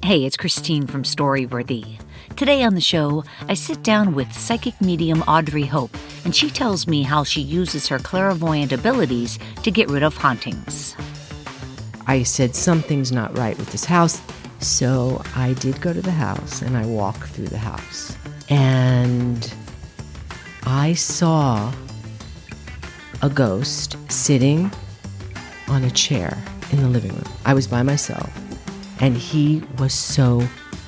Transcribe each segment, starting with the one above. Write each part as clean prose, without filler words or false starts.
Hey, it's Christine from Storyworthy. Today on the show, I sit down with psychic medium Audrey Hope, and she tells me how she uses her clairvoyant abilities to get rid of hauntings. I said, something's not right with this house. So I did go to the house, and I walked through the house. And I saw a ghost sitting on a chair in the living room. I was by myself, and he was so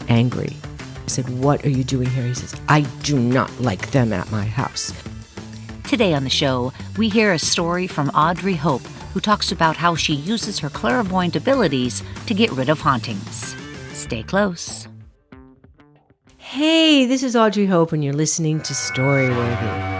angry. I said, "What are you doing here?" He says, "I do not like them at my house." Today on the show, we hear a story from Audrey Hope, who talks about how she uses her clairvoyant abilities to get rid of hauntings. Stay close. Hey, this is Audrey Hope, and you're listening to Storyworthy.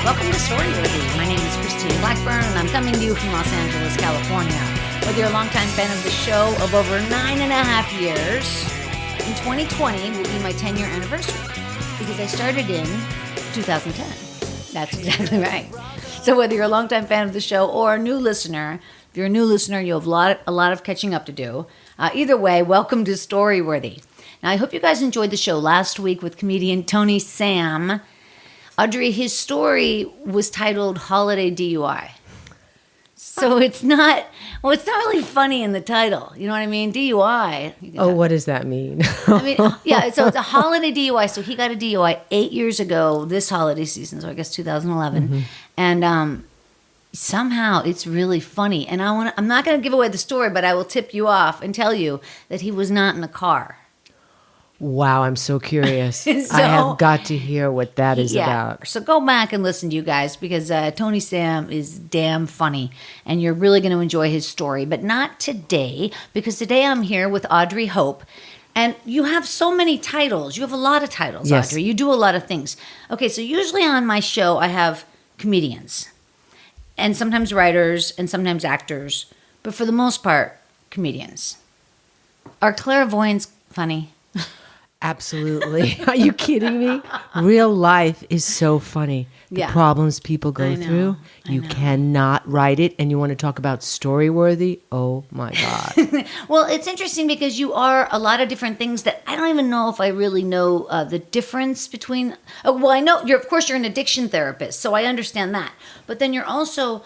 Welcome to Storyworthy. My name is Christine Blackburn, and I'm coming to you from Los Angeles, California. Whether you're a longtime fan of the show of over 9.5 years, in 2020 will be my 10-year anniversary because I started in 2010. That's exactly right. So whether you're a longtime fan of the show or a new listener, if you're a new listener, you have a lot of catching up to do. Either way, welcome to Storyworthy. Now, I hope you guys enjoyed the show last week with comedian Tony Sam. Audrey, his story was titled Holiday DUI. So it's not really funny in the title. You know what I mean? DUI. What does that mean? I mean, yeah, so it's a holiday DUI. So he got a DUI 8 years ago this holiday season, so I guess 2011. Mm-hmm. And somehow it's really funny. And I'm not going to give away the story, but I will tip you off and tell you that he was not in a car. Wow, I'm so curious. I have got to hear what that is about. So go back and listen to you guys because Tony Sam is damn funny and you're really going to enjoy his story. But not today, because today I'm here with Audrey Hope. And you have so many titles. You have a lot of titles, yes. Audrey. You do a lot of things. Okay, so usually on my show I have comedians and sometimes writers and sometimes actors. But for the most part, comedians. Are clairvoyants funny? Absolutely. Are you kidding me? Real life is so funny. The problems people go through, you cannot write it. And you want to talk about Storyworthy? Oh my God. Well, it's interesting because you are a lot of different things that I don't even know if I really know the difference between. Well, I know you're an addiction therapist, so I understand that. But then you're also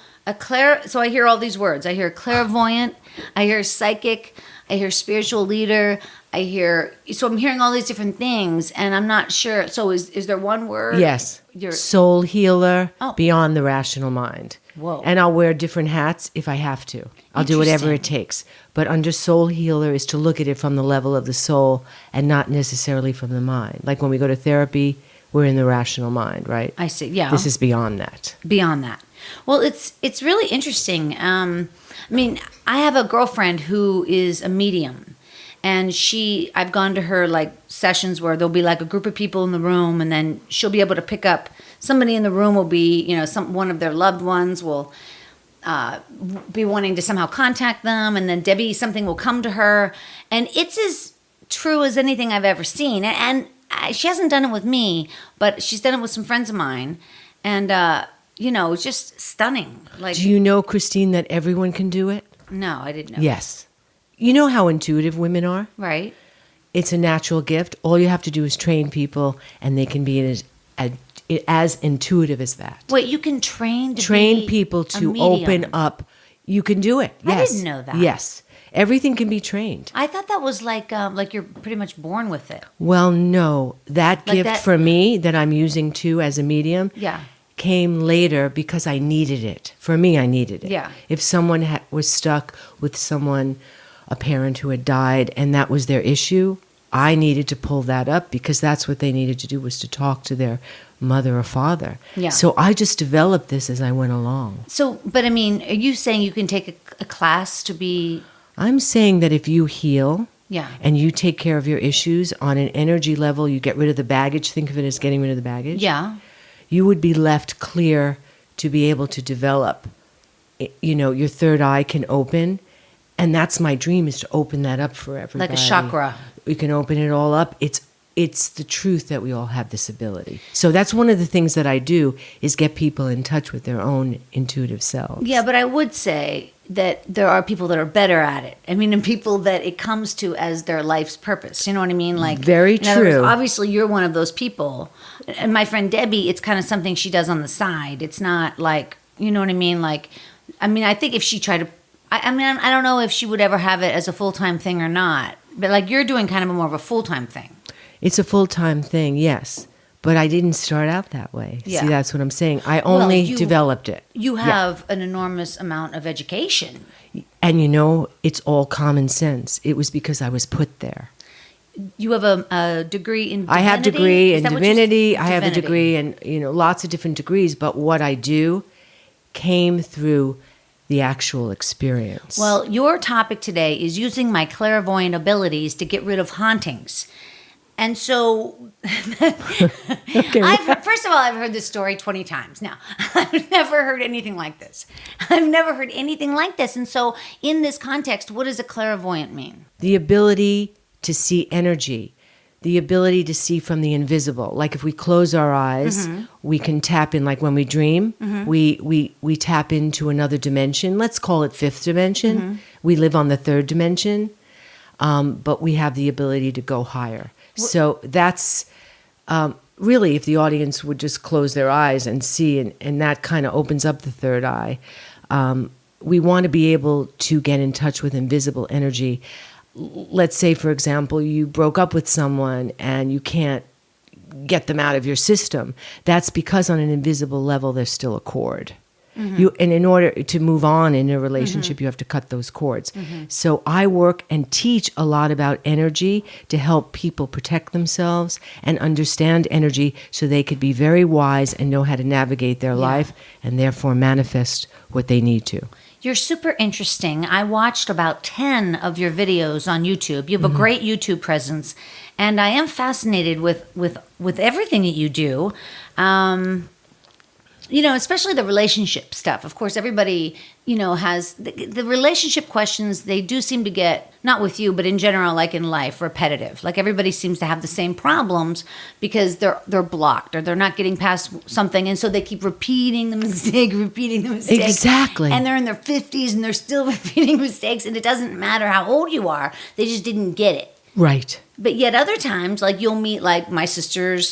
so I hear all these words. I hear clairvoyant, I hear psychic, I hear spiritual leader, so I'm hearing all these different things, and I'm not sure. So is there one word? Yes. Soul healer, beyond the rational mind. Whoa. And I'll wear different hats if I have to. I'll do whatever it takes. But under soul healer is to look at it from the level of the soul and not necessarily from the mind. Like when we go to therapy, we're in the rational mind, right? I see, yeah. This is beyond that. Beyond that. Well, it's really interesting. I mean, I have a girlfriend who is a medium. And I've gone to her like sessions where there'll be like a group of people in the room, and then she'll be able to pick up somebody in the room will be, one of their loved ones will be wanting to somehow contact them, and then something will come to her, and it's as true as anything I've ever seen. And she hasn't done it with me, but she's done it with some friends of mine, and it's just stunning. Like, do you know, Christine, that everyone can do it? No, I didn't know. Yes. You know how intuitive women are? Right. It's a natural gift. All you have to do is train people, and they can be as intuitive as that. Wait, you can train people to open up. You can do it. Yes. I didn't know that. Yes. Everything can be trained. I thought that was like you're pretty much born with it. Well, no. That gift for me that I'm using too as a medium came later because I needed it. For me, I needed it. Yeah. If someone was stuck with a parent who had died, and that was their issue, I needed to pull that up because that's what they needed to do, was to talk to their mother or father. Yeah. So I just developed this as I went along. So, but I mean, are you saying you can take a class to be... I'm saying that if you heal and you take care of your issues on an energy level, you get rid of the baggage, think of it as getting rid of the baggage. Yeah. You would be left clear to be able to develop. Your third eye can open. And that's my dream, is to open that up for everybody. Like a chakra. we can open it all up. It's the truth that we all have this ability. So that's one of the things that I do is get people in touch with their own intuitive selves. Yeah, but I would say that there are people that are better at it. I mean, and people that it comes to as their life's purpose. You know what I mean? Like, very in other words, true. obviously, you're one of those people. And my friend Debbie, it's kind of something she does on the side. It's not like, you know what I mean? Like, I mean, I think if she tried to, I mean, I don't know if she would ever have it as a full-time thing or not. But like, you're doing kind of more of a full-time thing. It's a full-time thing, yes. But I didn't start out that way. Yeah. See, that's what I'm saying. I only developed it. You have an enormous amount of education. And you know, it's all common sense. It was because I was put there. You have a degree in divinity? I have degree in Is that what divinity. I have a Divinity. degree in, you know, lots of different degrees. But what I do came through the actual experience. Well, your topic today is using my clairvoyant abilities to get rid of hauntings. And so, first of all, I've heard this story 20 times. Now, I've never heard anything like this. And so, in this context, what does a clairvoyant mean? The ability to see energy, the ability to see from the invisible. Like if we close our eyes, we can tap in, like when we dream, we tap into another dimension. Let's call it fifth dimension. We live on the third dimension, but we have the ability to go higher. So that's really, if the audience would just close their eyes and see, and that kind of opens up the third eye. We want to be able to get in touch with invisible energy. Let's say, for example, you broke up with someone and you can't get them out of your system. That's because on an invisible level, there's still a cord. And in order to move on in a relationship, you have to cut those cords. So I work and teach a lot about energy to help people protect themselves and understand energy so they could be very wise and know how to navigate their life and therefore manifest what they need to. You're super interesting. I watched about 10 of your videos on YouTube. You have a great YouTube presence, and I am fascinated with everything that you do. You know, especially the relationship stuff. Of course, everybody, you know, has the relationship questions. They do seem to get, not with you, but in general, like in life, repetitive. Like everybody seems to have the same problems because they're blocked or they're not getting past something. And so they keep repeating the mistake. Exactly. And they're in their 50s and they're still repeating mistakes. And it doesn't matter how old you are. They just didn't get it. Right. But yet other times, like you'll meet like a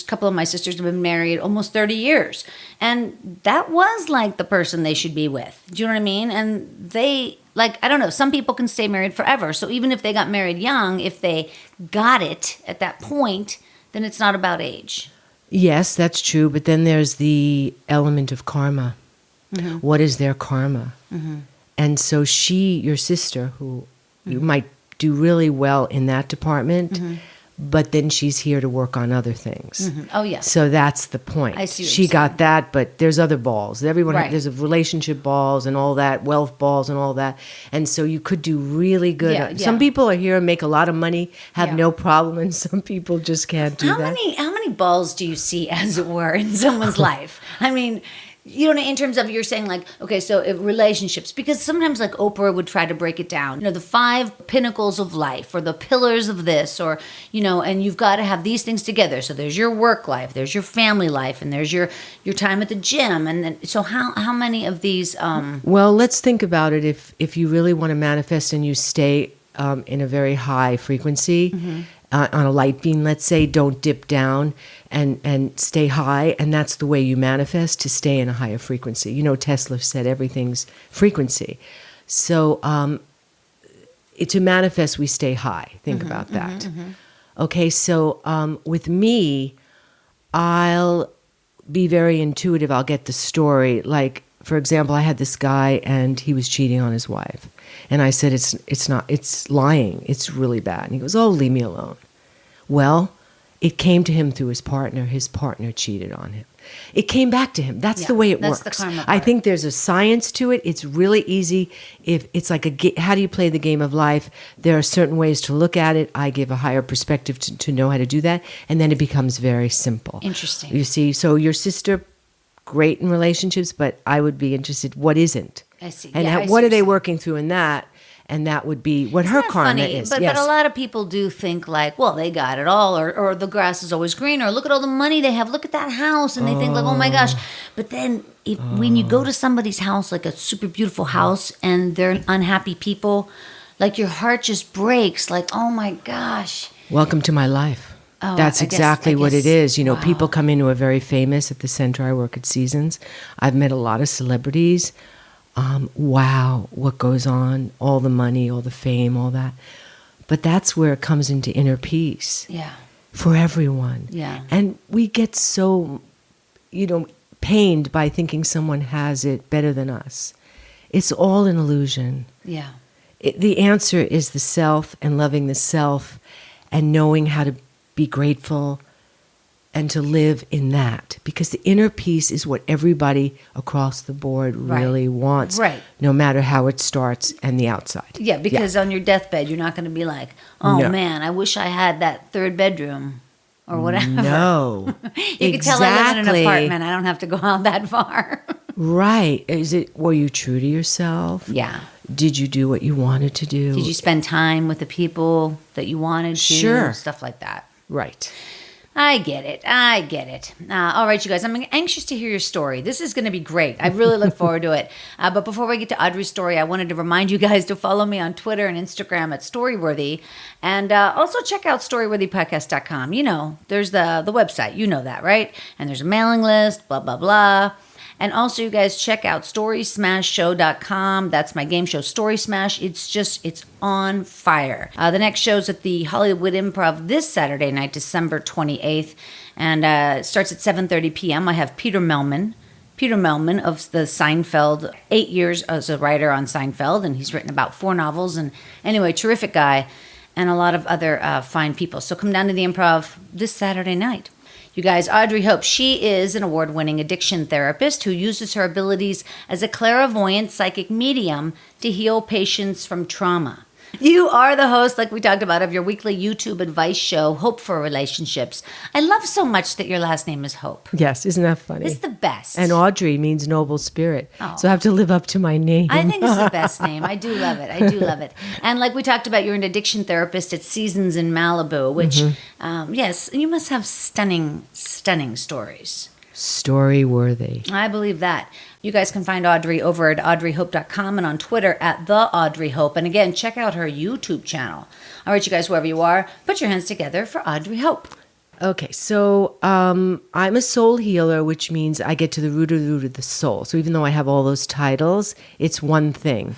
couple of my sisters have been married almost 30 years. And that was like the person they should be with. Do you know what I mean? And they, like, I don't know, some people can stay married forever. So even if they got married young, if they got it at that point, then it's not about age. Yes, that's true. But then there's the element of karma. What is their karma? And so your sister, who you might do really well in that department, but then she's here to work on other things. Oh, yeah. So that's the point. I see what she you're got that, but there's other balls. Everyone, Right. there's relationship balls and all that, wealth balls and all that. And so you could do really good. Yeah, yeah. Some people are here and make a lot of money, have Yeah. no problem, and some people just can't do How that. many balls do you see, as it were, in someone's life? I mean, you know, in terms of you're saying like, okay, so if relationships, because sometimes like Oprah would try to break it down, you know, the 5 pinnacles of life or the pillars of this, or, you know, and you've got to have these things together. So there's your work life, there's your family life, and there's your time at the gym. And then, so how many of these? Well, let's think about it. If you really want to manifest and you stay in a very high frequency, on a light beam, let's say, don't dip down and stay high. And that's the way you manifest, to stay in a higher frequency. You know, Tesla said everything's frequency. So to manifest, we stay high. Think about that. Okay, so with me, I'll be very intuitive. I'll get the story. Like, for example, I had this guy and he was cheating on his wife. And I said, it's lying. It's really bad. And he goes, oh, leave me alone. Well, it came to him through his partner. His partner cheated on him. It came back to him. That's the way it works. That's the karma I part. think there's a science to it. It's really easy. If it's like how do you play the game of life? There are certain ways to look at it. I give a higher perspective to know how to do that. And then it becomes very simple. Interesting. You see, so your sister, great in relationships, but I would be interested, what isn't? I see. And Yeah, I see what what are they you're working through in that? And that would be what her Isn't that karma funny? is. But Yes. a lot of people do think like, well, they got it all, or the grass is always greener. Look at all the money they have. Look at that house, and they think like, oh my gosh. But then when you go to somebody's house, like a super beautiful house, and they're unhappy people, like your heart just breaks. Like, oh my gosh. Welcome to my life. Oh, That's exactly what it is. You know, wow. people come in who are very famous at the center. I work at Seasons. I've met a lot of celebrities. Wow, what goes on, all the money, all the fame, all that. But that's where it comes into inner peace. Yeah. For everyone. Yeah. And we get so, pained by thinking someone has it better than us. It's all an illusion. Yeah. The answer is the self and loving the self and knowing how to be grateful and to live in that, because the inner peace is what everybody across the board really wants, Right. no matter how it starts and the outside. Yeah, because on your deathbed, you're not going to be like, oh No. man, I wish I had that third bedroom or whatever. No. You can tell I live in an apartment. I don't have to go out that far. Right. Were you true to yourself? Yeah. Did you do what you wanted to do? Did you spend time with the people that you wanted to? Sure. Stuff like that. Right. I get it. All right, you guys, I'm anxious to hear your story. This is going to be great. I really look forward to it. But before we get to Audrey's story, I wanted to remind you guys to follow me on Twitter and Instagram at Storyworthy. And also check out storyworthypodcast.com. You know, there's the website. You know that, right? And there's a mailing list, blah, blah, blah. And also, you guys check out StorySmashShow.com. That's my game show, Story Smash. It's on fire. The next show's at the Hollywood Improv this Saturday night, December 28th. And it starts at 7:30 p.m. I have Peter Melman of the Seinfeld, 8 years as a writer on Seinfeld. And he's written about 4 novels. And anyway, terrific guy. And a lot of other fine people. So come down to the Improv this Saturday night. You guys, Audrey Hope, she is an award-winning addiction therapist who uses her abilities as a clairvoyant psychic medium to heal patients from trauma. You are the host, like we talked about, of your weekly YouTube advice show, Hope for Relationships. I love so much that your last name is Hope. Yes, isn't that funny? It's the best. And Audrey means noble spirit. Oh. So I have to live up to my name. I think it's the best name. I do love it. And like we talked about, you're an addiction therapist at Seasons in Malibu, which, yes, you must have stunning stories. Story-worthy. I believe that. You guys can find Audrey over at audreyhope.com and on Twitter at @theAudreyHope. And again, check out her YouTube channel. All right, you guys, wherever you are, put your hands together for Audrey Hope. Okay, so I'm a soul healer, which means I get to the root of the soul. So even though I have all those titles, it's one thing.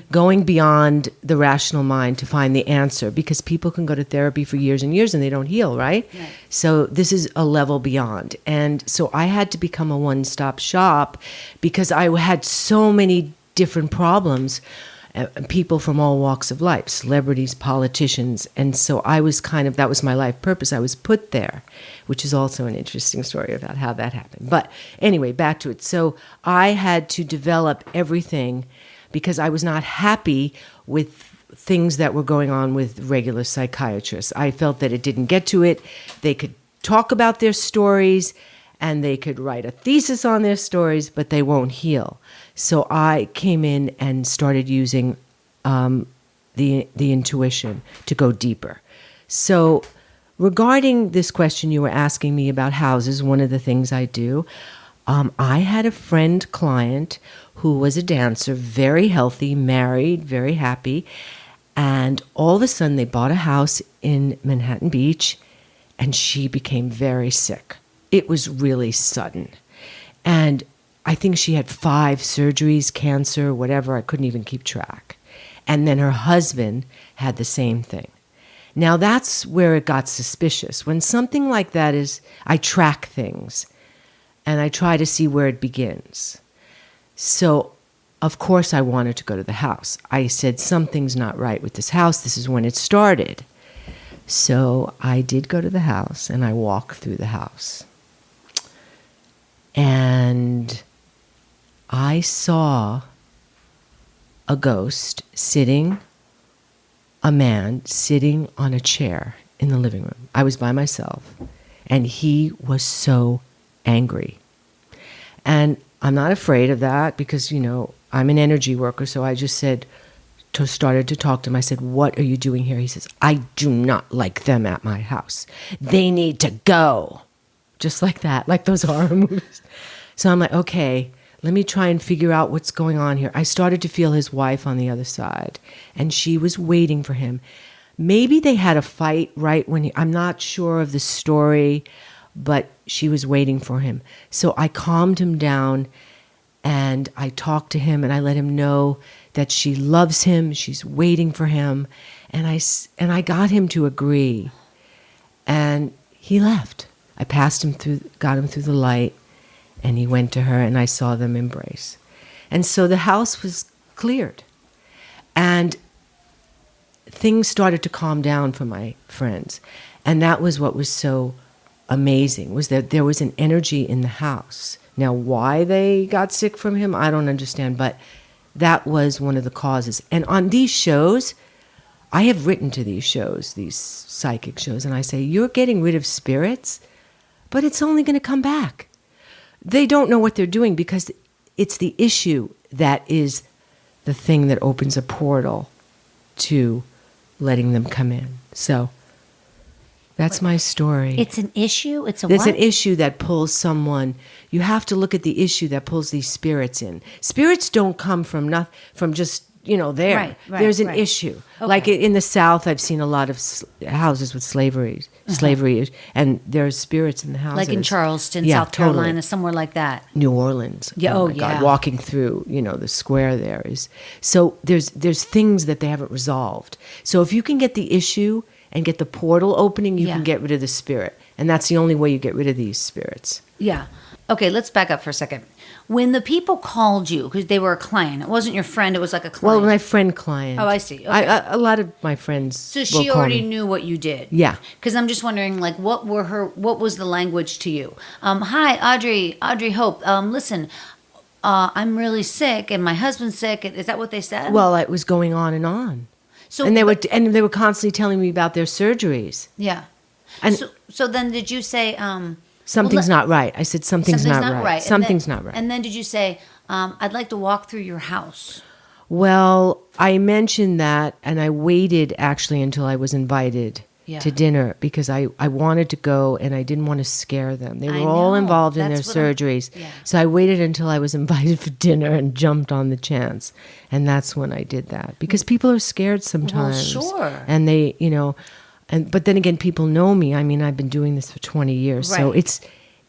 Going beyond the rational mind to find the answer, because people can go to therapy for years and years and they don't heal, right? So this is a level beyond. And so I had to become a one-stop shop because I had so many different problems, people from all walks of life, celebrities, politicians. And so I was that was my life purpose. I was put there, which is also an interesting story about how that happened. But anyway, back to it. So I had to develop everything because I was not happy with things that were going on with regular psychiatrists. I felt that it didn't get to it. They could talk about their stories and they could write a thesis on their stories, but they won't heal. So I came in and started using the intuition to go deeper. So regarding this question you were asking me about houses, one of the things I do, I had a friend client who was a dancer, very healthy, married, very happy. And all of a sudden they bought a house in Manhattan Beach and she became very sick. It was really sudden. And I think she had 5 surgeries, cancer, whatever. I couldn't even keep track. And then her husband had the same thing. Now that's where it got suspicious. When something like that is, I track things and I try to see where it begins. So, of course, I wanted to go to the house. I said, something's not right with this house. This is when it started. So I did go to the house, and I walked through the house. And I saw a ghost a man sitting on a chair in the living room. I was by myself, and he was so angry. And I'm not afraid of that because, I'm an energy worker, so I just said, started to talk to him. I said, "What are you doing here?" He says, "I do not like them at my house. They need to go." Just like that, like those horror movies. So I'm like, okay, let me try and figure out what's going on here. I started to feel his wife on the other side, and she was waiting for him. Maybe they had a fight right when I'm not sure of the story, but she was waiting for him. So I calmed him down, and I talked to him, and I let him know that she loves him, she's waiting for him, and I got him to agree, and he left. I passed him through, got him through the light, and he went to her, and I saw them embrace. And so the house was cleared. And things started to calm down for my friends. And that was what was so amazing, was that there was an energy in the house. Now, why they got sick from him, I don't understand, but that was one of the causes. And on these shows, I have written to these shows, these psychic shows, and I say, you're getting rid of spirits, but it's only going to come back. They don't know what they're doing because it's the issue that is the thing that opens a portal to letting them come in. So that's my story. It's an issue? It's an issue that pulls someone. You have to look at the issue that pulls these spirits in. Spirits don't come from just, there. Right, There's an issue. Okay. Like in the South, I've seen a lot of houses with slavery, and there's spirits in the houses. Like in Charleston, Yeah, South Carolina, totally. somewhere like that. New Orleans. Yeah, my God, walking through, the square there is. So there's things that they haven't resolved. So if you can get the issue and get the portal opening, you can get rid of the spirit. And that's the only way you get rid of these spirits. Yeah. Okay, let's back up for a second. When the people called you, because they were a client, it wasn't your friend, it was like a client. Well, my friend client. Oh, I see. Okay. A lot of my friends. So she already knew what you did. Yeah. Because I'm just wondering, like, what was the language to you? Hi, Audrey Hope. Listen, I'm really sick, and my husband's sick. Is that what they said? Well, it was going on and on. So, and they were constantly telling me about their surgeries. Yeah. And so then did you say something's not right? I said something's not right. Something's not right. And then did you say I'd like to walk through your house? Well, I mentioned that, and I waited actually until I was invited to dinner because I wanted to go and I didn't want to scare them. They were all involved in their surgeries. So I waited until I was invited for dinner and jumped on the chance. And that's when I did that because people are scared sometimes. Well, sure. And they, but then again, people know me. I mean, I've been doing this for 20 years. Right. So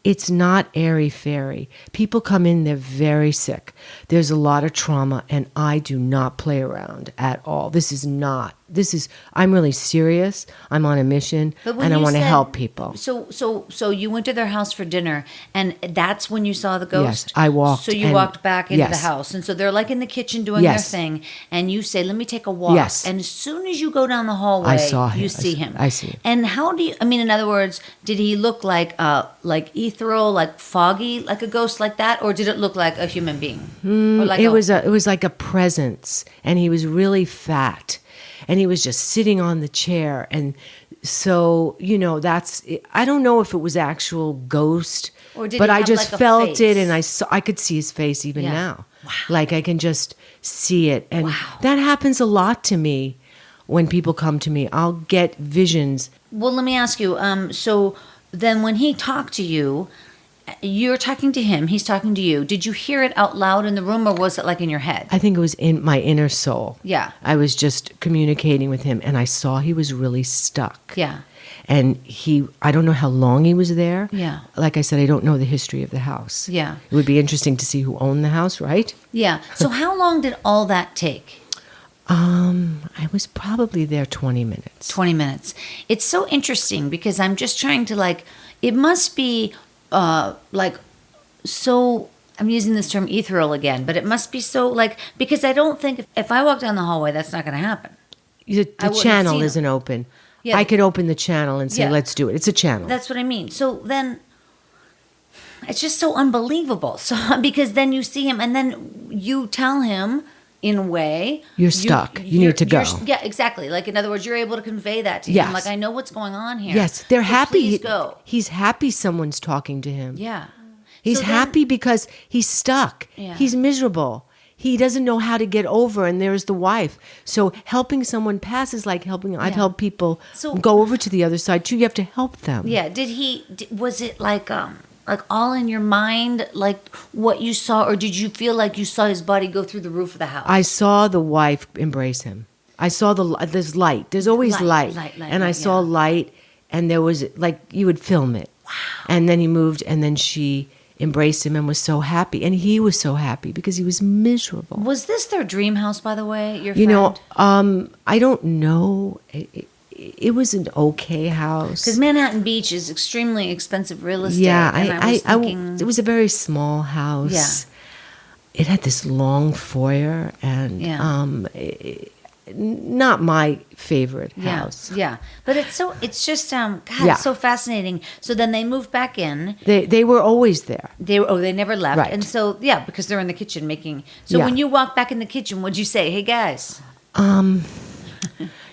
it's not airy-fairy. People come in, they're very sick. There's a lot of trauma, and I do not play around at all. I'm really serious. I'm on a mission, and I want to help people. So you went to their house for dinner, and that's when you saw the ghost? Yes, I walked. So you walked back into the house, and so they're like in the kitchen doing their thing, and you say, let me take a walk. Yes. And as soon as you go down the hallway, I saw him. You see him. I see him. And how do you, in other words, did he look like ethereal, like foggy, like a ghost like that, or did it look like a human being? It was like a presence, and he was really fat. And he was just sitting on the chair. And so, I don't know if it was actual ghost, but I just felt it, and I could see his face even now. Wow. Like I can just see it. And that happens a lot to me when people come to me. I'll get visions. Well, let me ask you, so then when he talked to you, you're talking to him, he's talking to you. Did you hear it out loud in the room, or was it like in your head? I think it was in my inner soul. Yeah. I was just communicating with him, and I saw he was really stuck. Yeah. And I don't know how long he was there. Yeah. Like I said, I don't know the history of the house. Yeah. It would be interesting to see who owned the house, right? Yeah. So how long did all that take? I was probably there 20 minutes. 20 minutes. It's so interesting because I'm just trying to it must be so, I'm using this term ethereal again, but it must be so because I don't think if I walk down the hallway, that's not going to happen. The channel isn't open. Yeah. I could open the channel and say, let's do it. It's a channel. That's what I mean. So then it's just so unbelievable. So, because then you see him and then you tell him in a way. You're stuck. You need to go. Yeah, exactly. Like, in other words, you're able to convey that to him. Like, I know what's going on here. Yes, they're happy. Please go. He's happy someone's talking to him. Yeah. He's happy because he's stuck. Yeah. He's miserable. he doesn't know how to get over, and there's the wife. So helping someone pass is like helping. I've helped people go over to the other side too. You have to help them. Yeah. Was it like all in your mind, like what you saw, or did you feel like you saw his body go through the roof of the house? I saw the wife embrace him. I saw there's light. There's always light. And I saw light, and there was, like, you would film it. Wow. And then he moved, and then she embraced him and was so happy. And he was so happy because he was miserable. Was this their dream house, by the way, your friend? You know, I don't know. It was an okay house. Because Manhattan Beach is extremely expensive real estate. Yeah, it was a very small house. Yeah. It had this long foyer, and not my favorite house. Yeah, but it's just God, it's so fascinating. So then they moved back in. They were always there. They never left. Right. And so because they're in the kitchen making. So when you walked back in the kitchen, what'd you say? Hey guys.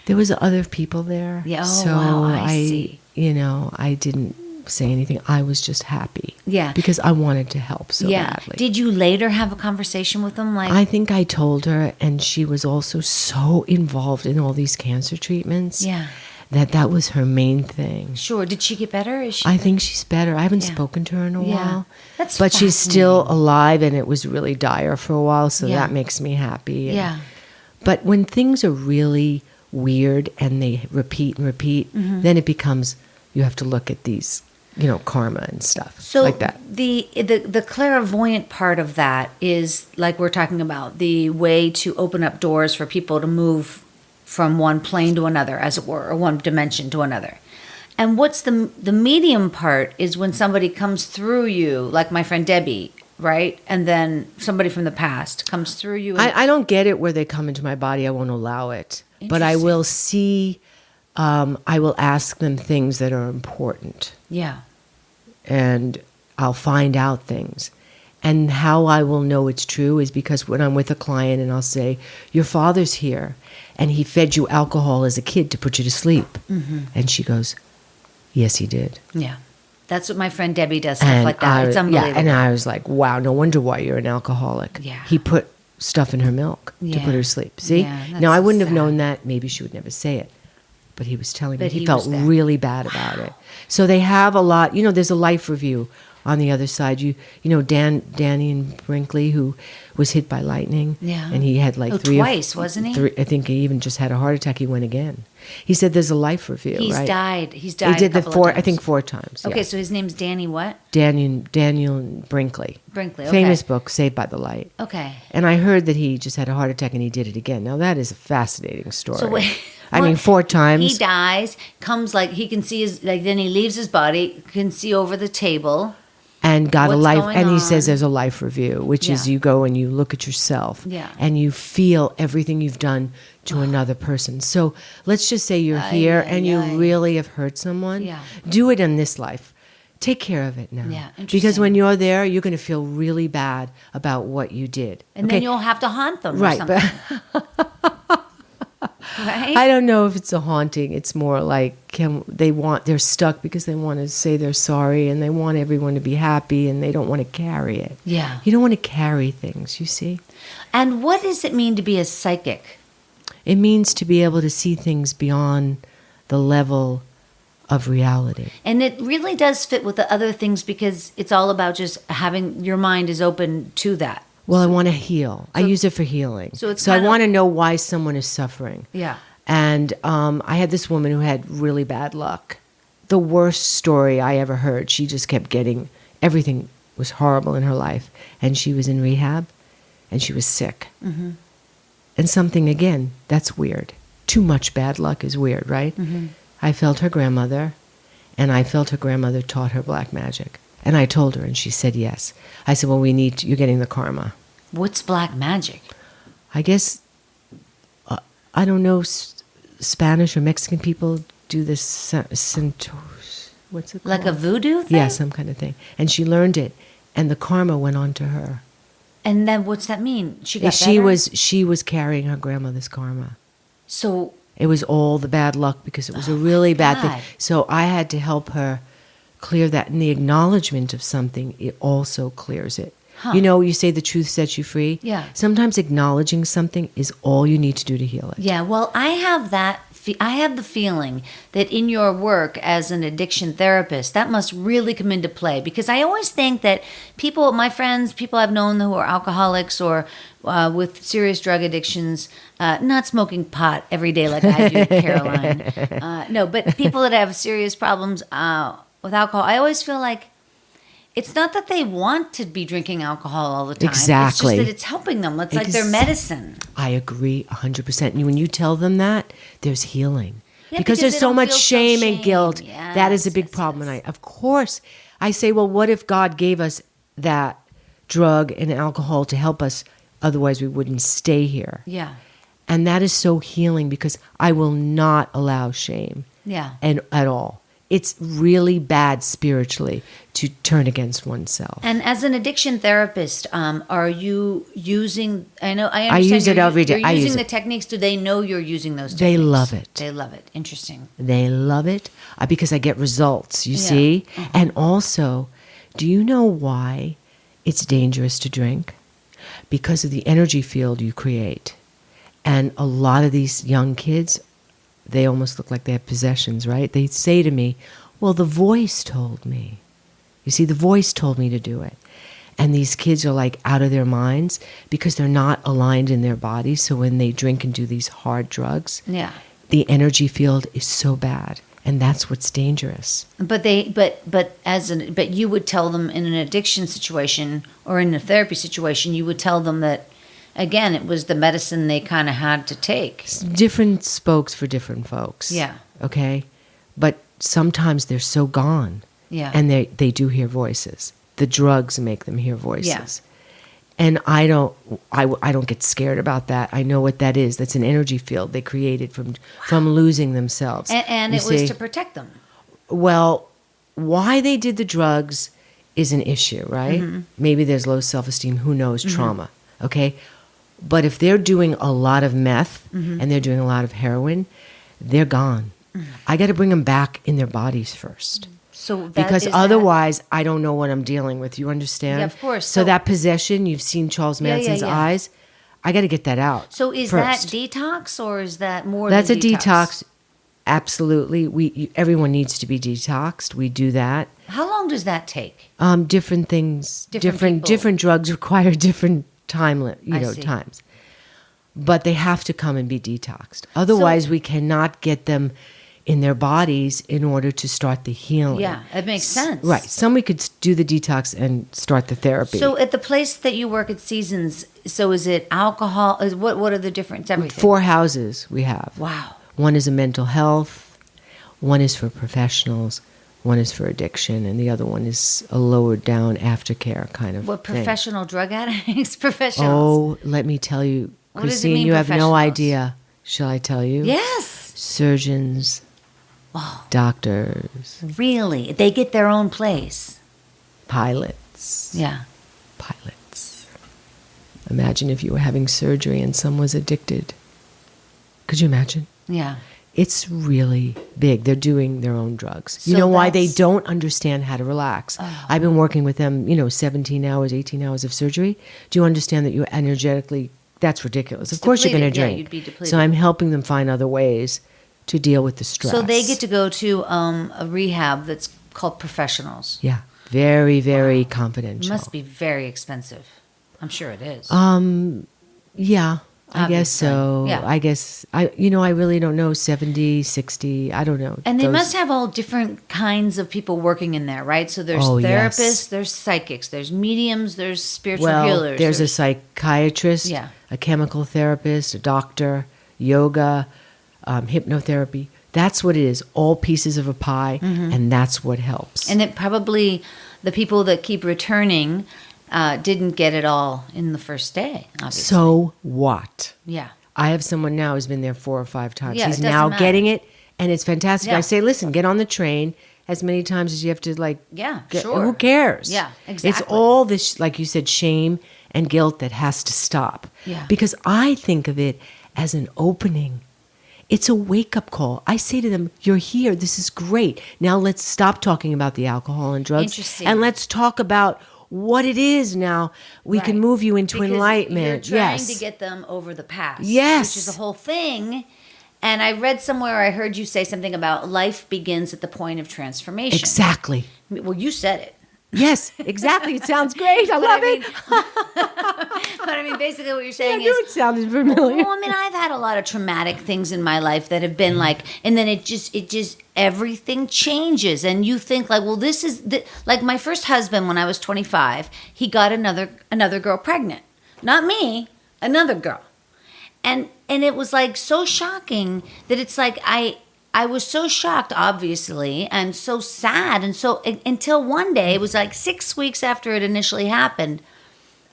There was other people there. Yeah. Oh, so wow, I see. I didn't say anything. I was just happy. Yeah. Because I wanted to help so badly. Did you later have a conversation with them? Like, I think I told her, and she was also so involved in all these cancer treatments. Yeah. That was her main thing. Sure. Did she get better? I think she's better. I haven't spoken to her in a while. But she's still alive, and it was really dire for a while, so that makes me happy. But when things are really weird and they repeat and repeat, then it becomes, you have to look at these, karma and stuff like that. The clairvoyant part of that is, like we're talking about, the way to open up doors for people to move from one plane to another, as it were, or one dimension to another. And what's the medium part is when somebody comes through you, like my friend Debbie, right? And then somebody from the past comes through you. I don't get it where they come into my body. I won't allow it. But I will see, I will ask them things that are important. Yeah. And I'll find out things. And how I will know it's true is because when I'm with a client and I'll say, your father's here, and he fed you alcohol as a kid to put you to sleep. And she goes, yes, he did. Yeah. That's what my friend Debbie does, stuff like that. It's unbelievable. Yeah, and I was like, wow, no wonder why you're an alcoholic. Yeah. He put stuff in her milk to put her to sleep. See? Now, I wouldn't have known that. Maybe she would never say it. But he was telling me. He felt really bad about it. So they have a lot. There's a life review on the other side. Danny and Brinkley, who was hit by lightning. Yeah. And he had twice, wasn't he? I think he even just had a heart attack. He went again. He said there's a life review, He's right? died. He did a couple of times. I think 4 times. Okay, so his name's Danny what? Daniel Brinkley. Brinkley, okay. Famous book, Saved by the Light. Okay. And I heard that he just had a heart attack and he did it again. Now, that is a fascinating story. So wait, 4 times. He dies, comes he can see then he leaves his body, can see over the table. And got What's a life, going and he on? says there's a life review, which is you go and you look at yourself, and you feel everything you've done to another person. So let's just say you're here and you really have hurt someone. Yeah. Do it in this life. Take care of it now. Yeah, interesting. Because when you're there, you're going to feel really bad about what you did. And then you'll have to haunt them or something. Right? I don't know if it's a haunting. It's more like they're stuck because they want to say they're sorry and they want everyone to be happy and they don't want to carry it. Yeah. You don't want to carry things, you see? And what does it mean to be a psychic? It means to be able to see things beyond the level of reality. And it really does fit with the other things because it's all about just having your mind is open to that. Well, I want to heal. I use it for healing. So I want to know why someone is suffering. Yeah. And I had this woman who had really bad luck. The worst story I ever heard. She just kept everything was horrible in her life. And she was in rehab and she was sick. Mm-hmm. And something, again, that's weird. Too much bad luck is weird, right? Mm-hmm. I felt her grandmother, and I felt her grandmother taught her black magic. And I told her, and she said yes. I said, well, you're getting the karma. What's black magic? I guess, I don't know, Spanish or Mexican people do this, what's it called? Like a voodoo thing? Yeah, some kind of thing. And she learned it, and the karma went on to her. And then what's that mean? She got better? She was carrying her grandmother's karma. So it was all the bad luck because it was a really bad thing. So I had to help her clear that. And the acknowledgement of something, it also clears it. You know, you say the truth sets you free. Yeah. Sometimes acknowledging something is all you need to do to heal it. Yeah, well, I have that. I have the feeling that in your work as an addiction therapist, that must really come into play, because I always think that people, my friends, people I've known who are alcoholics or with serious drug addictions, not smoking pot every day like I do, Caroline. No, but people that have serious problems with alcohol, I always feel like it's not that they want to be drinking alcohol all the time. Exactly. It's just that it's helping them. It's like their medicine. I agree 100%. And when you tell them that, there's healing. Yeah, because there's so much shame and guilt. Yes, that is a big problem. And of course, I say, well, what if God gave us that drug and alcohol to help us? Otherwise, we wouldn't stay here. Yeah. And that is so healing, because I will not allow shame. Yeah. And at all. It's really bad spiritually to turn against oneself. And as an addiction therapist, are you using? I understand I use it every day. You're I use using the it. techniques. Do they know you're using those techniques? They love it. They love it. Interesting. They love it because I get results, you see? And also, do you know why it's dangerous to drink? Because of the energy field you create. And a lot of these young kids, they almost look like they have possessions, right? They say to me, well, the voice told me. You see, the voice told me to do it. And these kids are like out of their minds because they're not aligned in their bodies. So when they drink and do these hard drugs, the energy field is so bad. And that's what's dangerous. But you would tell them in an addiction situation or in a therapy situation, you would tell them that, again, it was the medicine they kind of had to take. Different spokes for different folks. Yeah. Okay? But sometimes they're so gone. Yeah. And they do hear voices. The drugs make them hear voices. Yeah. And I don't get scared about that. I know what that is. That's an energy field they created from losing themselves. And it was to protect them. Well, why they did the drugs is an issue, right? Mm-hmm. Maybe there's low self-esteem. Who knows? Trauma. Okay? But if they're doing a lot of meth and they're doing a lot of heroin, they're gone. I got to bring them back in their bodies first. So because otherwise, I don't know what I'm dealing with. You understand? Yeah, of course. So that possession, you've seen Charles Manson's eyes. I got to get that out. So is first. that detox or is that more That's than a detox. Absolutely. Everyone needs to be detoxed. We do that. How long does that take? Different things. Different drugs require different times. But they have to come and be detoxed. Otherwise, we cannot get them in their bodies in order to start the healing. Yeah, it makes sense. Right. Some we could do the detox and start the therapy. So at the place that you work at Seasons, so is it alcohol? What are the different everything? 4 houses we have. Wow. One is a mental health, one is for professionals, one is for addiction, and the other one is a lowered down aftercare kind of What, thing. professional drug addicts? Professionals? Oh, let me tell you, What does it Christine, mean, you have no professionals? idea. Shall I tell you? Yes. Surgeons, doctors, Really? They get their own place. pilots. Yeah. Pilots. Imagine if you were having surgery and someone was addicted. Could you imagine? Yeah. It's really big. They're doing their own drugs. You So know why they that's- don't understand how to relax? I've been working with them, 17 hours, 18 hours of surgery. Do you understand that you're energetically, that's ridiculous. Of course you're going to depleted. Yeah, drink. you'd be depleted. So I'm helping them find other ways to deal with the stress. So they get to go to a rehab that's called Professionals. Yeah. Very, very It confidential. must be very expensive. I'm sure it is. Yeah. I guess Obviously. so. Yeah. I guess, I really don't know, 70, 60, I don't know. And they Those- must have all different kinds of people working in there, right? So there's Oh, yes. therapists, there's psychics, there's mediums, there's spiritual Well, healers. there's a psychiatrist, Yeah. a chemical therapist, a doctor, yoga, hypnotherapy. That's what it is. All pieces of a pie, and that's what helps. And it probably, the people that keep returning didn't get it all in the first day, obviously. So what? Yeah. I have someone now who's been there 4 or 5 times. Yeah, He's it doesn't now matter. getting it, and it's fantastic. Yeah. I say, listen, get on the train as many times as you have to, Yeah, sure. Who cares? Yeah, It's exactly. all this, like you said, shame and guilt that has to stop. Yeah. Because I think of it as an opening. It's a wake-up call. I say to them, you're here. This is great. Now let's stop talking about the alcohol and drugs. Interesting. And let's talk about what it is now. We can move you into because enlightenment. You're trying yes. to get them over the past. Yes. Which is the whole thing. And I read somewhere, I heard you say something about life begins at the point of transformation. Exactly. Well, you said it. Yes, exactly. It sounds great. I love it. But I mean, basically what you're saying I knew is... it sounded familiar. Well, I mean, I've had a lot of traumatic things in my life that have been like... And then it just everything changes. And you think like, well, this is... Like my first husband, when I was 25, he got another girl pregnant. Not me, another girl. And it was like so shocking that it's like I was so shocked, obviously, and so sad. And so until one day, it was like 6 weeks after it initially happened,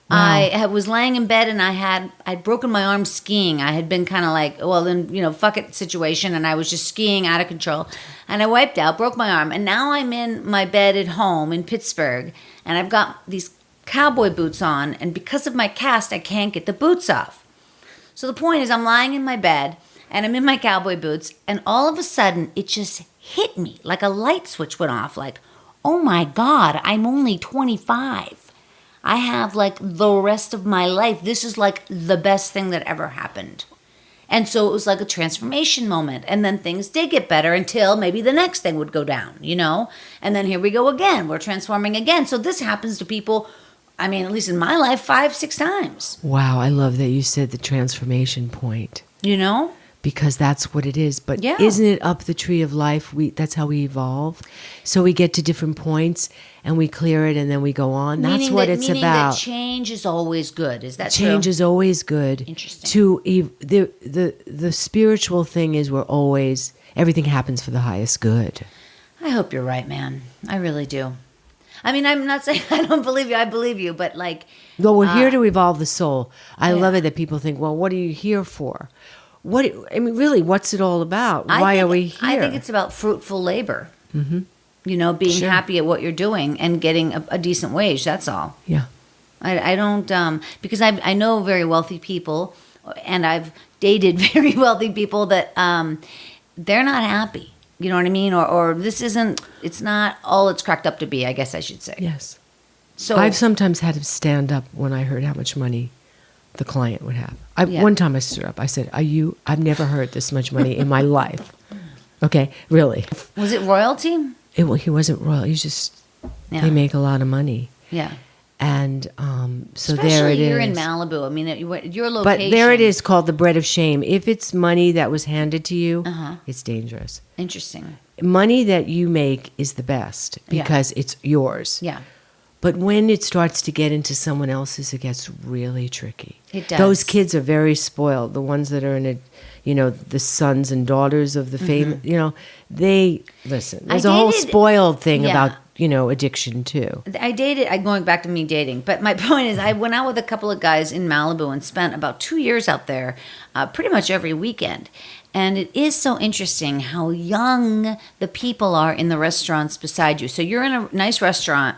wow. I was laying in bed and I'd broken my arm skiing. I had been kind of like, well, then, fuck it situation. And I was just skiing out of control. And I wiped out, broke my arm. And now I'm in my bed at home in Pittsburgh. And I've got these cowboy boots on. And because of my cast, I can't get the boots off. So the point is I'm lying in my bed. And I'm in my cowboy boots, and all of a sudden, it just hit me like a light switch went off. Like, oh my God, I'm only 25. I have like the rest of my life. This is like the best thing that ever happened. And so it was like a transformation moment. And then things did get better until maybe the next thing would go down, And then here we go again. We're transforming again. So this happens to people, I mean, at least in my life, 5-6 times. Wow, I love that you said the transformation point. Because that's what it is. But isn't it up the tree of life? That's how we evolve. So we get to different points and we clear it and then we go on. That's what it's about. That change is always good. Is that true? Change is always good. Interesting. The spiritual thing is everything happens for the highest good. I hope you're right, man. I really do. I mean, I'm not saying I don't believe you. I believe you. But like... Well, we're here to evolve the soul. I love it that people think, well, what are you here for? Really, what's it all about? Why are we here? I think it's about fruitful labor. Mm-hmm. Being happy at what you're doing and getting a decent wage. That's all. Yeah. I don't, because I know very wealthy people, and I've dated very wealthy people that they're not happy. You know what I mean? Or it's not all it's cracked up to be, I guess I should say. Yes. So I've sometimes had to stand up when I heard how much money the client would have. One time I stood up. I said, I've never heard this much money in my life. Okay, really. Was it royalty? He wasn't royal. He's just, they make a lot of money. Yeah. And so especially there it is. You're in Malibu. I mean, your location. But there it is, called the bread of shame. If it's money that was handed to you, it's dangerous. Interesting. Money that you make is the best because it's yours. Yeah. But when it starts to get into someone else's, it gets really tricky. It does. Those kids are very spoiled. The ones that are in it, the sons and daughters of the fame, they, listen, there's a whole spoiled thing about, addiction too. I dated, going back to me dating, but my point is I went out with a couple of guys in Malibu and spent about 2 years out there, pretty much every weekend. And it is so interesting how young the people are in the restaurants beside you. So you're in a nice restaurant,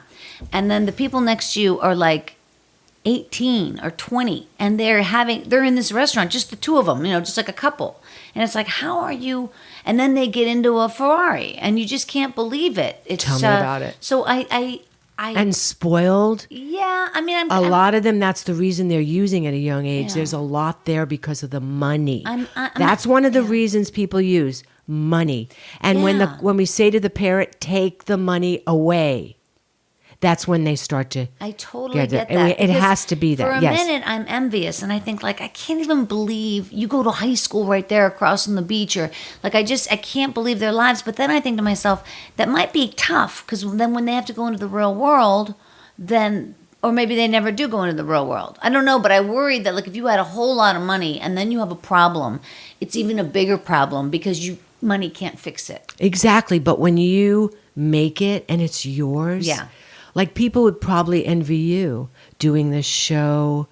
and then the people next to you are like 18 or 20, and they're in this restaurant, just the two of them, just like a couple. And it's like, how are you? And then they get into a Ferrari, and you just can't believe it. Tell me about it. So I and spoiled. Yeah, I mean, a lot of them. That's the reason they're using at a young age. Yeah. There's a lot there because of the money. That's one of the reasons people use money. And when we say to the parent, take the money away, that's when they start to. I totally get that. It has to be that. For a minute, I'm envious, and I think like I can't even believe you go to high school right there across from the beach, or like I can't believe their lives. But then I think to myself, that might be tough because then when they have to go into the real world, or maybe they never do go into the real world. I don't know, but I worry that like if you had a whole lot of money and then you have a problem, it's even a bigger problem because money can't fix it. Exactly, but when you make it and it's yours, like people would probably envy you doing this show,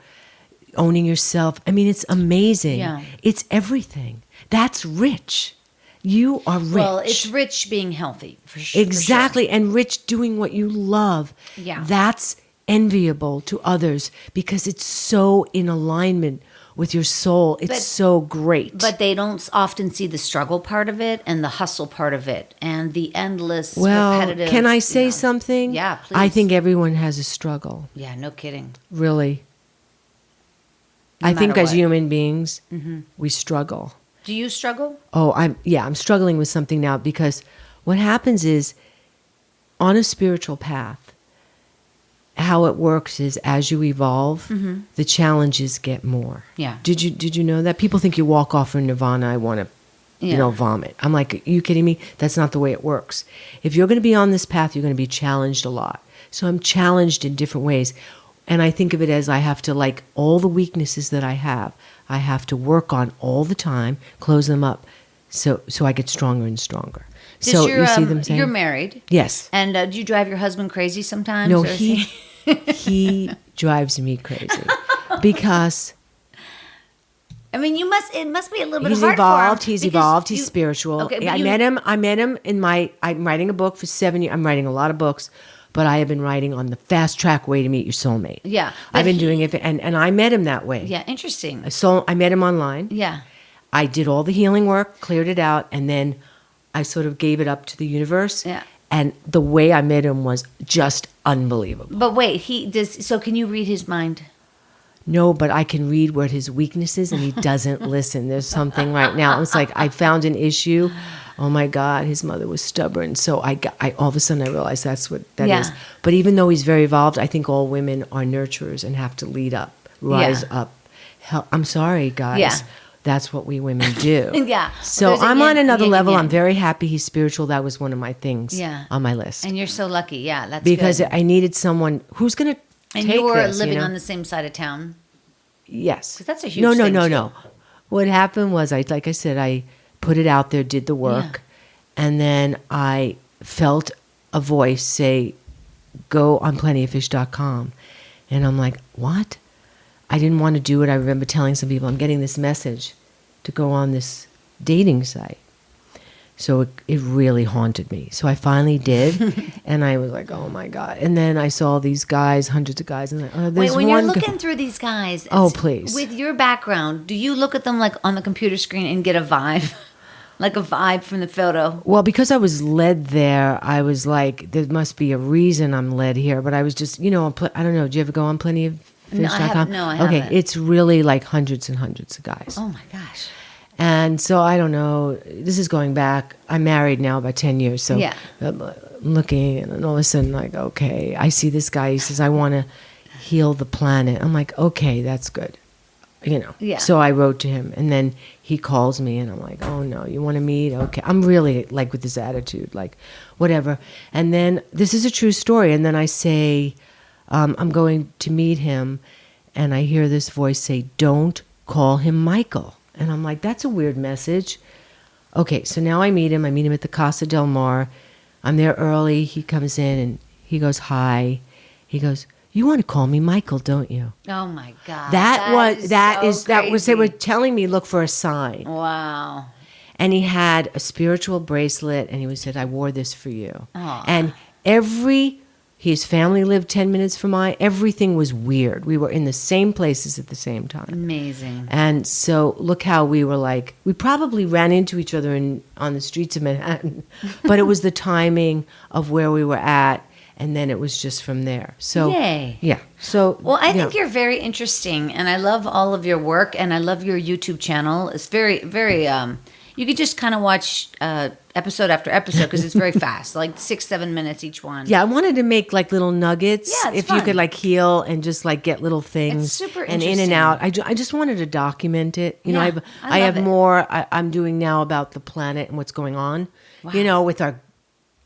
owning yourself. I mean, it's amazing. Yeah. It's everything. That's rich. You are rich. Well, it's rich being healthy, for sure. Exactly, and rich doing what you love. Yeah. That's enviable to others because it's so in alignment with your soul. It's so great. But they don't often see the struggle part of it and the hustle part of it and the endless repetitive. Can I say something? Yeah, please. I think everyone has a struggle. Yeah, no kidding. Really. No I think matter as what. human beings, we struggle. Do you struggle? Oh, I'm struggling with something now because what happens is on a spiritual path, how it works is as you evolve, the challenges get more. Yeah. Did you know that? People think you walk off in nirvana, I want to vomit. I'm like, are you kidding me? That's not the way it works. If you're going to be on this path, you're going to be challenged a lot. So I'm challenged in different ways. And I think of it as I have to, like, all the weaknesses that I have to work on all the time, close them up so I get stronger and stronger. So you see them saying? You're married. Yes. And do you drive your husband crazy sometimes? No, or is he drives me crazy because I mean, it must be a little bit he's hard evolved. for him. He's because evolved. He's spiritual. Okay, but I met him I'm writing a book for 7 years. I'm writing a lot of books, but I have been writing on the fast track way to meet your soulmate. Yeah. I've been doing it, and I met him that way. Yeah, interesting. So I met him online. Yeah. I did all the healing work, cleared it out, and then I sort of gave it up to the universe. Yeah. And the way I met him was just unbelievable. But wait, so can you read his mind? No, but I can read what his weakness is, and he doesn't listen. There's something right now. It's like I found an issue. Oh my God, his mother was stubborn. So I all of a sudden I realized that's what that is. But even though he's very evolved, I think all women are nurturers and have to lead up, rise up. I'm sorry, guys. Yeah. That's what we women do. Yeah. So Well, I'm on another level. yin. I'm very happy he's spiritual. That was one of my things on my list. And you're so lucky. Yeah, that's because good. I needed someone who's going to take this. And you were living you know? on the same side of town. Yes. 'Cause that's a huge thing, too. No. What happened was, like I said, I put it out there, did the work, and then I felt a voice say, go on plentyoffish.com. And I'm like, what? I didn't want to do it. I remember telling some people, I'm getting this message to go on this dating site. So it really haunted me. So I finally did, and I was like, oh my God. And then I saw these guys, hundreds of guys, and there's when one you're looking through these guys, oh, please. With your background, do you look at them like on the computer screen and get a vibe? Like a vibe from the photo? Well, because I was led there, I was like, there must be a reason I'm led here. But I was just, I don't know. Do you ever go on plentyoffish.com? I haven't. Okay, it's really like hundreds and hundreds of guys. Oh my gosh. And so I don't know. This is going back. I'm married now about 10 years. So I'm looking, and all of a sudden, like, okay, I see this guy. He says, I want to heal the planet. I'm like, okay, that's good. Yeah. So I wrote to him, and then he calls me, and I'm like, oh no, you want to meet? Okay. I'm really like with this attitude, like whatever. And then this is a true story. And then I say, I'm going to meet him, and I hear this voice say, don't call him Michael. And I'm like, that's a weird message. Okay, so now I meet him. I meet him at the Casa del Mar. I'm there early. He comes in, and he goes, hi. He goes, you want to call me Michael, don't you? Oh my God. That was they were telling me look for a sign. Wow. And he had a spiritual bracelet, and he said, I wore this for you. Aww. And his family lived 10 minutes from mine. Everything was weird. We were in the same places at the same time. Amazing. And so look how we were like, we probably ran into each other on the streets of Manhattan, but it was the timing of where we were at. And then it was just from there. So, yay. Yeah. So, well, I think you're very interesting, and I love all of your work, and I love your YouTube channel. It's very, very, you could just kind of watch episode after episode because it's very fast, like 6-7 minutes each one. Yeah, I wanted to make like little nuggets. Yeah, it's if fun. you could like heal and just like get little things. It's super and interesting. in and out. I just wanted to document it. Yeah, I love have it. more I'm doing now about the planet and what's going on. Wow. With our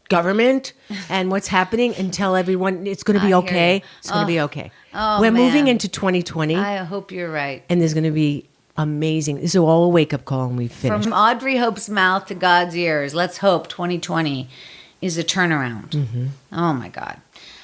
government and what's happening, and tell everyone it's going to be I hear okay. you. It's going to be okay. Oh, We're moving man. into 2020, I hope you're right. and there's going to be amazing. This is all a wake up call, and we've finished. From Audrey Hope's mouth to God's ears, let's hope 2020 is a turnaround. Mm-hmm. Oh my God.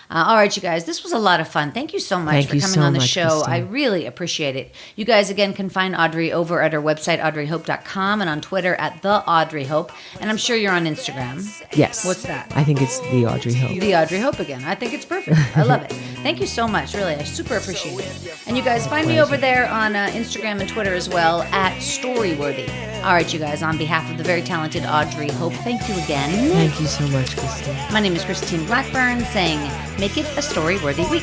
All right, you guys, this was a lot of fun. Thank you so much Thank for you coming so on the much, show. Christine. I really appreciate it. You guys, again, can find Audrey over at her website, audreyhope.com, and on Twitter at The Audrey Hope. And I'm sure you're on Instagram. Yes. What's that? I think it's the Audrey Hope. The Audrey Hope again. I think it's perfect. I love it. Thank you so much. Really, I super appreciate it. And you guys, find me over there on Instagram and Twitter as well at Storyworthy. All right, you guys, on behalf of the very talented Audrey Hope, thank you again. Thank you so much, Christine. My name is Christine Blackburn, saying, make it a story-worthy week.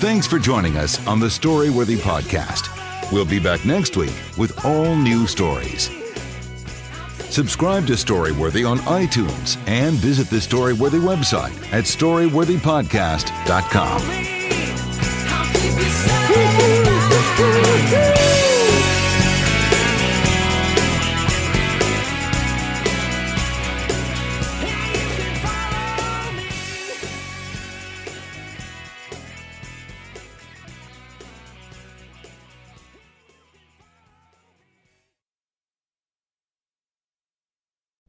Thanks for joining us on the Storyworthy podcast. We'll be back next week with all new stories. Subscribe to Storyworthy on iTunes and visit the Storyworthy website at storyworthypodcast.com.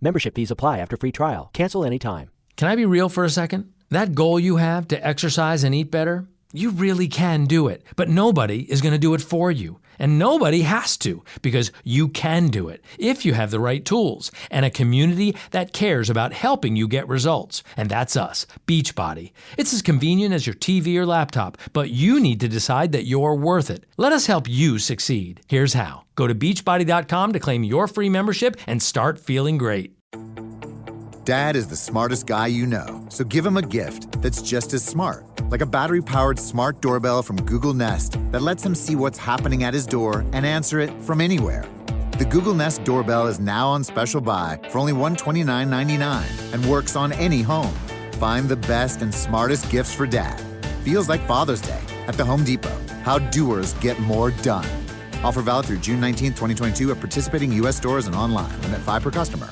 Membership fees apply after free trial. Cancel anytime. Can I be real for a second? That goal you have to exercise and eat better, you really can do it, but nobody is going to do it for you. And nobody has to, because you can do it if you have the right tools and a community that cares about helping you get results. And that's us, Beachbody. It's as convenient as your TV or laptop, but you need to decide that you're worth it. Let us help you succeed. Here's how. Go to beachbody.com to claim your free membership and start feeling great. Dad is the smartest guy you know, so give him a gift that's just as smart. Like a battery-powered smart doorbell from Google Nest that lets him see what's happening at his door and answer it from anywhere. The Google Nest doorbell is now on special buy for only $129.99 and works on any home. Find the best and smartest gifts for Dad. Feels like Father's Day at the Home Depot. How doers get more done. Offer valid through June 19, 2022 at participating U.S. stores and online. Limit 5 per customer.